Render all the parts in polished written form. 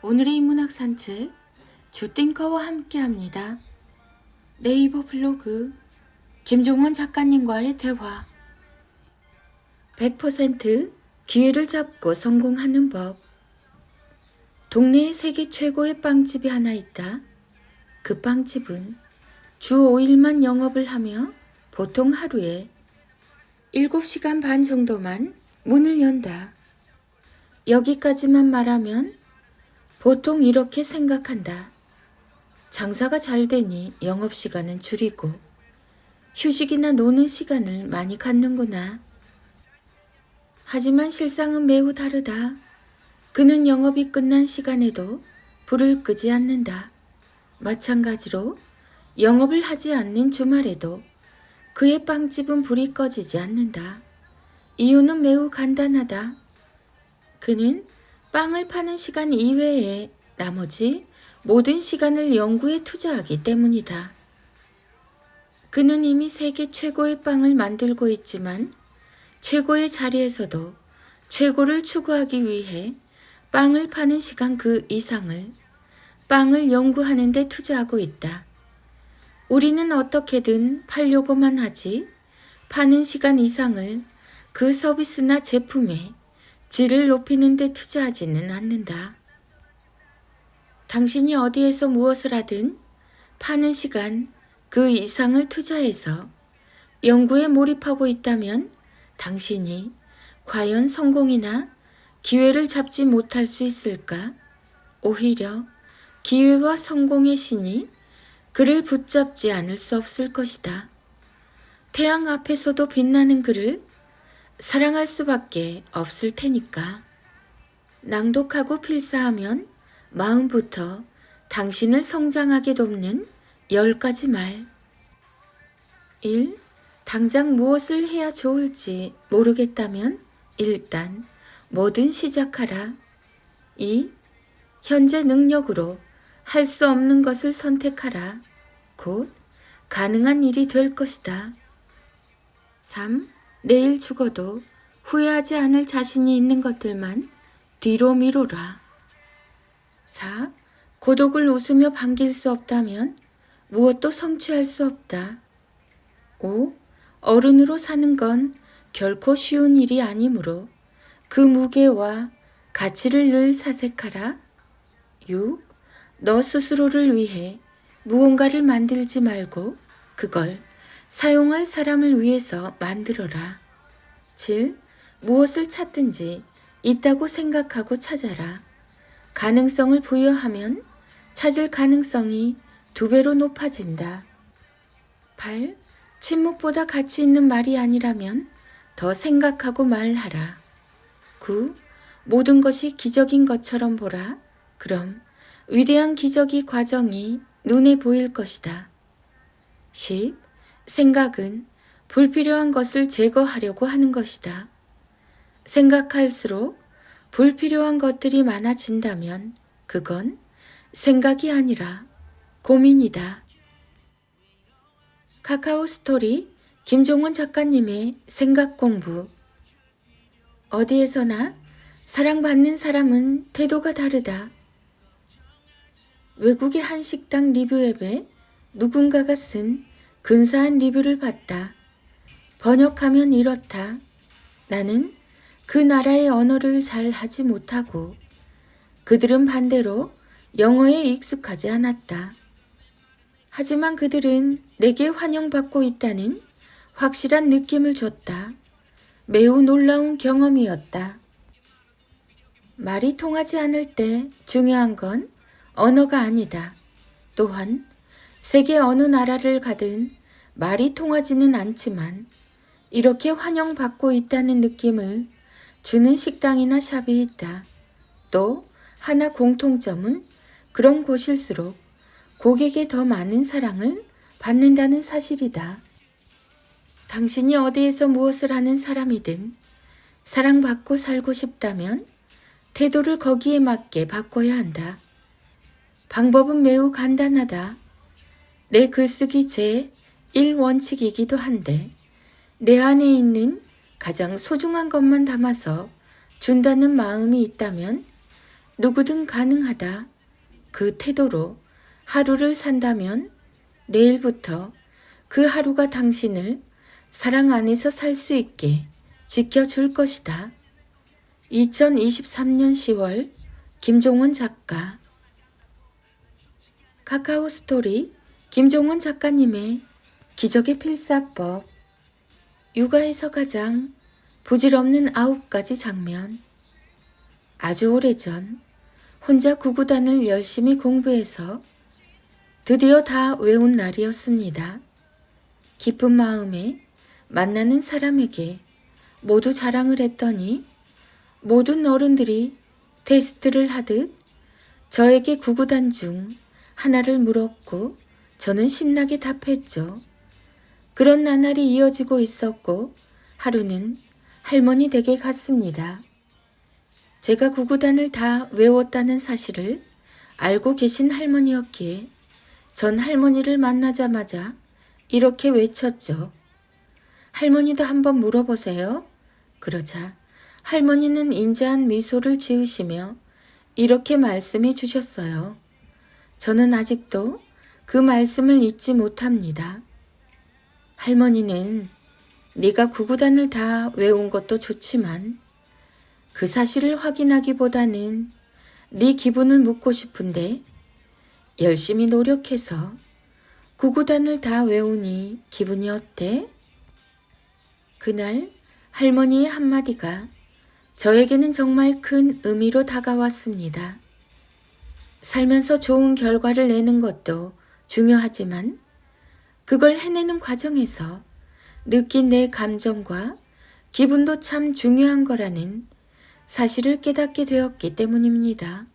오늘의 인문학 산책 주띵커와 함께합니다. 네이버 블로그 김종원 작가님과의 대화 100% 기회를 잡고 성공하는 법. 동네에 세계 최고의 빵집이 하나 있다. 그 빵집은 주 5일만 영업을 하며 보통 하루에 7시간 반 정도만 문을 연다. 여기까지만 말하면 보통 이렇게 생각한다. 장사가 잘 되니 영업시간은 줄이고 휴식이나 노는 시간을 많이 갖는구나. 하지만 실상은 매우 다르다. 그는 영업이 끝난 시간에도 불을 끄지 않는다. 마찬가지로 영업을 하지 않는 주말에도 그의 빵집은 불이 꺼지지 않는다. 이유는 매우 간단하다. 그는 빵을 파는 시간 이외에 나머지 모든 시간을 연구에 투자하기 때문이다. 그는 이미 세계 최고의 빵을 만들고 있지만 최고의 자리에서도 최고를 추구하기 위해 빵을 파는 시간 그 이상을 빵을 연구하는 데 투자하고 있다. 우리는 어떻게든 팔려고만 하지 파는 시간 이상을 그 서비스나 제품에 질을 높이는 데 투자하지는 않는다. 당신이 어디에서 무엇을 하든 파는 시간 그 이상을 투자해서 연구에 몰입하고 있다면 당신이 과연 성공이나 기회를 잡지 못할 수 있을까? 오히려 기회와 성공의 신이 그를 붙잡지 않을 수 없을 것이다. 태양 앞에서도 빛나는 그를 사랑할 수밖에 없을 테니까. 낭독하고 필사하면 마음부터 당신을 성장하게 돕는 10가지 말. 1. 당장 무엇을 해야 좋을지 모르겠다면 일단 뭐든 시작하라. 2. 현재 능력으로 할 수 없는 것을 선택하라. 곧 가능한 일이 될 것이다. 3. 내일 죽어도 후회하지 않을 자신이 있는 것들만 뒤로 미루라. 4. 고독을 웃으며 반길 수 없다면 무엇도 성취할 수 없다. 5. 어른으로 사는 건 결코 쉬운 일이 아니므로 그 무게와 가치를 늘 사색하라. 6. 너 스스로를 위해 무언가를 만들지 말고 그걸 사용할 사람을 위해서 만들어라. 7. 무엇을 찾든지 있다고 생각하고 찾아라. 가능성을 부여하면 찾을 가능성이 2배로 높아진다. 8. 침묵보다 가치 있는 말이 아니라면 더 생각하고 말하라. 9. 모든 것이 기적인 것처럼 보라. 그럼 위대한 기적의 과정이 눈에 보일 것이다. 10. 생각은 불필요한 것을 제거하려고 하는 것이다. 생각할수록 불필요한 것들이 많아진다면 그건 생각이 아니라 고민이다. 카카오 스토리 김종원 작가님의 생각 공부. 어디에서나 사랑받는 사람은 태도가 다르다. 외국의 한 식당 리뷰 앱에 누군가가 쓴 근사한 리뷰를 봤다. 번역하면 이렇다. 나는 그 나라의 언어를 잘 하지 못하고 그들은 반대로 영어에 익숙하지 않았다. 하지만 그들은 내게 환영받고 있다는 확실한 느낌을 줬다. 매우 놀라운 경험이었다. 말이 통하지 않을 때 중요한 건 언어가 아니다. 또한 세계 어느 나라를 가든 말이 통하지는 않지만 이렇게 환영받고 있다는 느낌을 주는 식당이나 샵이 있다. 또 하나 공통점은 그런 곳일수록 고객에 더 많은 사랑을 받는다는 사실이다. 당신이 어디에서 무엇을 하는 사람이든 사랑받고 살고 싶다면 태도를 거기에 맞게 바꿔야 한다. 방법은 매우 간단하다. 내 글쓰기 제1원칙이기도 한데 내 안에 있는 가장 소중한 것만 담아서 준다는 마음이 있다면 누구든 가능하다. 그 태도로 하루를 산다면 내일부터 그 하루가 당신을 사랑 안에서 살 수 있게 지켜줄 것이다. 2023년 10월 김종원 작가. 카카오 스토리 김종원 작가님의 기적의 필사법. 육아에서 가장 부질없는 9가지 장면. 아주 오래전 혼자 구구단을 열심히 공부해서 드디어 다 외운 날이었습니다. 기쁜 마음에 만나는 사람에게 모두 자랑을 했더니 모든 어른들이 테스트를 하듯 저에게 구구단 중 하나를 물었고 저는 신나게 답했죠. 그런 나날이 이어지고 있었고 하루는 할머니 댁에 갔습니다. 제가 구구단을 다 외웠다는 사실을 알고 계신 할머니였기에 전 할머니를 만나자마자 이렇게 외쳤죠. 할머니도 한번 물어보세요. 그러자 할머니는 인자한 미소를 지으시며 이렇게 말씀해 주셨어요. 저는 아직도 그 말씀을 잊지 못합니다. 할머니는 네가 구구단을 다 외운 것도 좋지만 그 사실을 확인하기보다는 네 기분을 묻고 싶은데 열심히 노력해서 구구단을 다 외우니 기분이 어때? 그날 할머니의 한마디가 저에게는 정말 큰 의미로 다가왔습니다. 살면서 좋은 결과를 내는 것도 중요하지만 그걸 해내는 과정에서 느낀 내 감정과 기분도 참 중요한 거라는 사실을 깨닫게 되었기 때문입니다.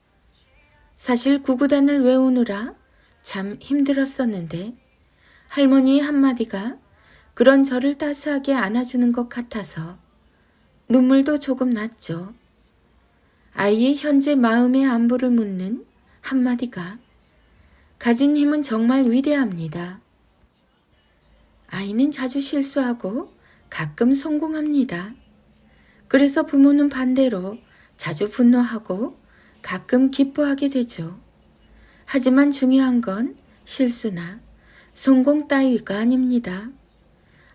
사실 구구단을 외우느라 참 힘들었었는데 할머니의 한마디가 그런 저를 따스하게 안아주는 것 같아서 눈물도 조금 났죠. 아이의 현재 마음의 안부를 묻는 한마디가 가진 힘은 정말 위대합니다. 아이는 자주 실수하고 가끔 성공합니다. 그래서 부모는 반대로 자주 분노하고 가끔 기뻐하게 되죠. 하지만 중요한 건 실수나 성공 따위가 아닙니다.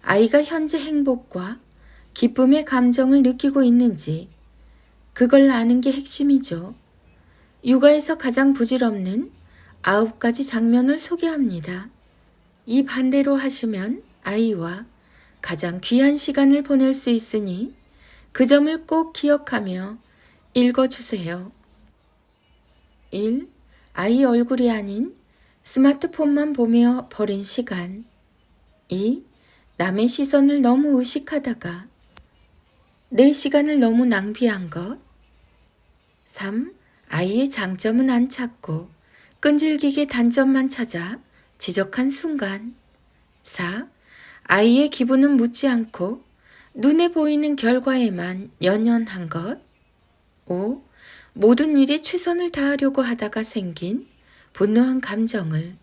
아이가 현재 행복과 기쁨의 감정을 느끼고 있는지 그걸 아는 게 핵심이죠. 육아에서 가장 부질없는 9가지 장면을 소개합니다. 이 반대로 하시면 아이와 가장 귀한 시간을 보낼 수 있으니 그 점을 꼭 기억하며 읽어주세요. 1. 아이 얼굴이 아닌 스마트폰만 보며 버린 시간. 2. 남의 시선을 너무 의식하다가 내 시간을 너무 낭비한 것. 3. 아이의 장점은 안 찾고 끈질기게 단점만 찾아 지적한 순간. 4. 아이의 기분은 묻지 않고 눈에 보이는 결과에만 연연한 것. 5. 모든 일에 최선을 다하려고 하다가 생긴 분노한 감정을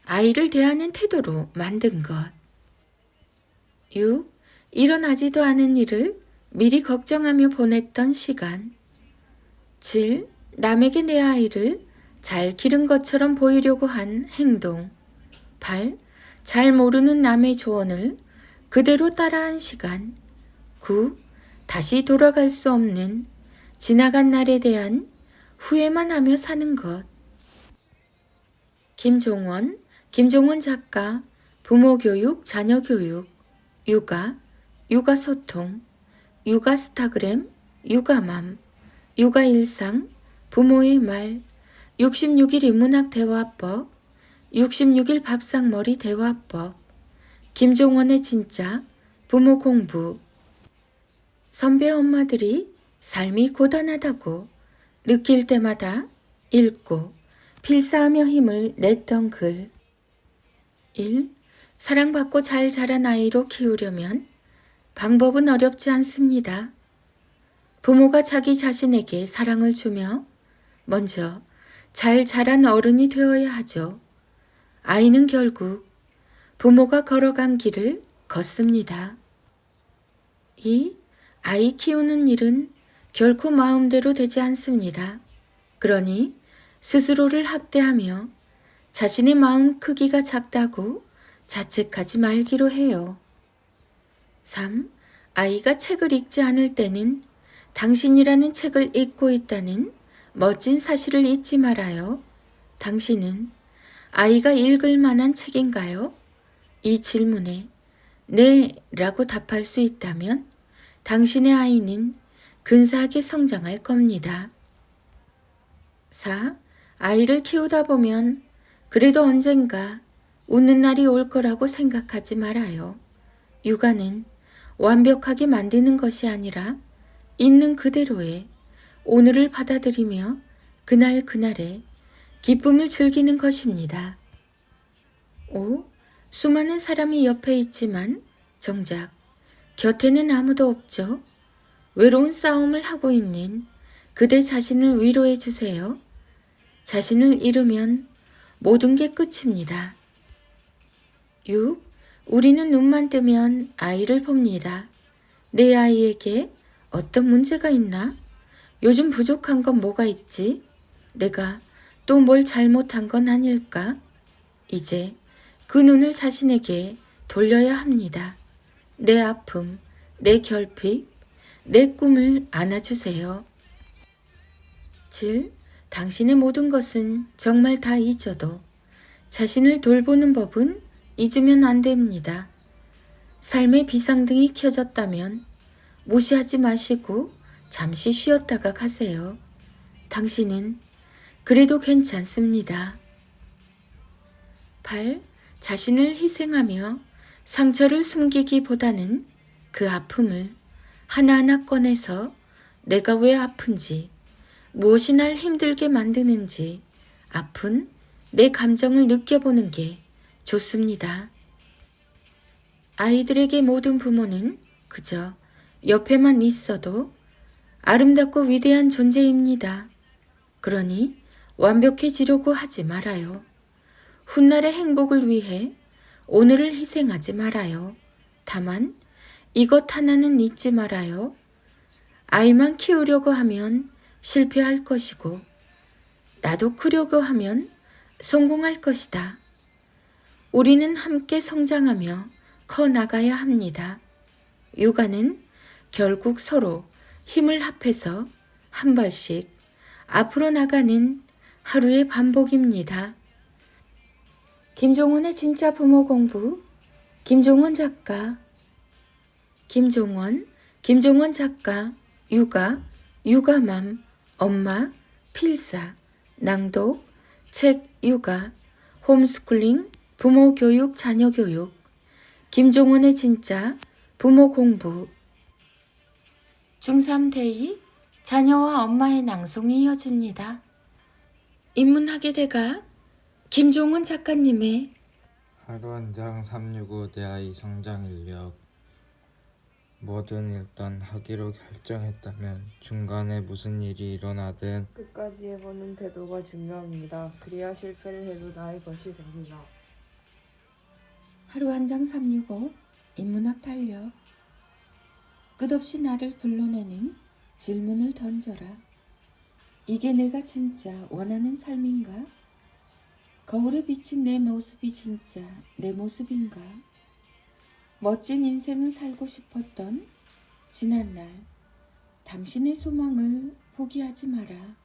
아이를 대하는 태도로 만든 것. 6. 일어나지도 않은 일을 미리 걱정하며 보냈던 시간. 7. 남에게 내 아이를 잘 기른 것처럼 보이려고 한 행동. 8. 잘 모르는 남의 조언을 그대로 따라한 시간. 9. 다시 돌아갈 수 없는 지나간 날에 대한 후회만 하며 사는 것. 김종원 작가, 부모교육, 자녀교육, 육아, 육아소통, 육아스타그램, 육아맘, 육아일상, 부모의 말, 66일 인문학 대화법, 66일 밥상머리 대화법, 김종원의 진짜 부모 공부. 선배 엄마들이 삶이 고단하다고 느낄 때마다 읽고 필사하며 힘을 냈던 글. 1. 사랑받고 잘 자란 아이로 키우려면 방법은 어렵지 않습니다. 부모가 자기 자신에게 사랑을 주며 먼저 잘 자란 어른이 되어야 하죠. 아이는 결국 부모가 걸어간 길을 걷습니다. 2. 아이 키우는 일은 결코 마음대로 되지 않습니다. 그러니 스스로를 학대하며 자신의 마음 크기가 작다고 자책하지 말기로 해요. 3. 아이가 책을 읽지 않을 때는 당신이라는 책을 읽고 있다는 멋진 사실을 잊지 말아요. 당신은 아이가 읽을 만한 책인가요? 이 질문에 네 라고 답할 수 있다면 당신의 아이는 근사하게 성장할 겁니다. 4. 아이를 키우다 보면 그래도 언젠가 웃는 날이 올 거라고 생각하지 말아요. 육아는 완벽하게 만드는 것이 아니라 있는 그대로의 오늘을 받아들이며 그날 그날의 기쁨을 즐기는 것입니다. 5. 수많은 사람이 옆에 있지만 정작 곁에는 아무도 없죠. 외로운 싸움을 하고 있는 그대 자신을 위로해 주세요. 자신을 잃으면 모든 게 끝입니다. 6. 우리는 눈만 뜨면 아이를 봅니다. 내 아이에게 어떤 문제가 있나? 요즘 부족한 건 뭐가 있지? 내가 또 뭘 잘못한 건 아닐까? 이제 그 눈을 자신에게 돌려야 합니다. 내 아픔, 내 결핍, 내 꿈을 안아주세요. 7. 당신의 모든 것은 정말 다 잊어도 자신을 돌보는 법은 잊으면 안 됩니다. 삶의 비상등이 켜졌다면 무시하지 마시고 잠시 쉬었다가 가세요. 당신은 그래도 괜찮습니다. 8. 자신을 희생하며 상처를 숨기기보다는 그 아픔을 하나하나 꺼내서 내가 왜 아픈지, 무엇이 날 힘들게 만드는지 아픈 내 감정을 느껴보는 게 좋습니다. 아이들에게 모든 부모는 그저 옆에만 있어도 아름답고 위대한 존재입니다. 그러니 완벽해지려고 하지 말아요. 훗날의 행복을 위해 오늘을 희생하지 말아요. 다만 이것 하나는 잊지 말아요. 아이만 키우려고 하면 실패할 것이고 나도 크려고 하면 성공할 것이다. 우리는 함께 성장하며 커 나가야 합니다. 육아는 결국 서로 힘을 합해서 한 발씩 앞으로 나가는 하루의 반복입니다. 김종원의 진짜 부모 공부, 김종원 작가. 김종원 작가, 육아, 육아맘, 엄마, 필사, 낭독, 책 육아, 홈스쿨링, 부모 교육, 자녀 교육. 김종원의 진짜 부모 공부. 중3 데이 자녀와 엄마의 낭송이 이어집니다. 인문학의 대가 김종원 작가님의 하루 한 장 365 내 아이 성장 인력. 뭐든 일단 하기로 결정했다면 중간에 무슨 일이 일어나든 끝까지 해보는 태도가 중요합니다. 그래야 실패를 해도 나의 것이 됩니다. 하루 한 장 365 인문학 달력. 끝없이 나를 불러내는 질문을 던져라. 이게 내가 진짜 원하는 삶인가? 거울에 비친 내 모습이 진짜 내 모습인가? 멋진 인생을 살고 싶었던 지난날 당신의 소망을 포기하지 마라.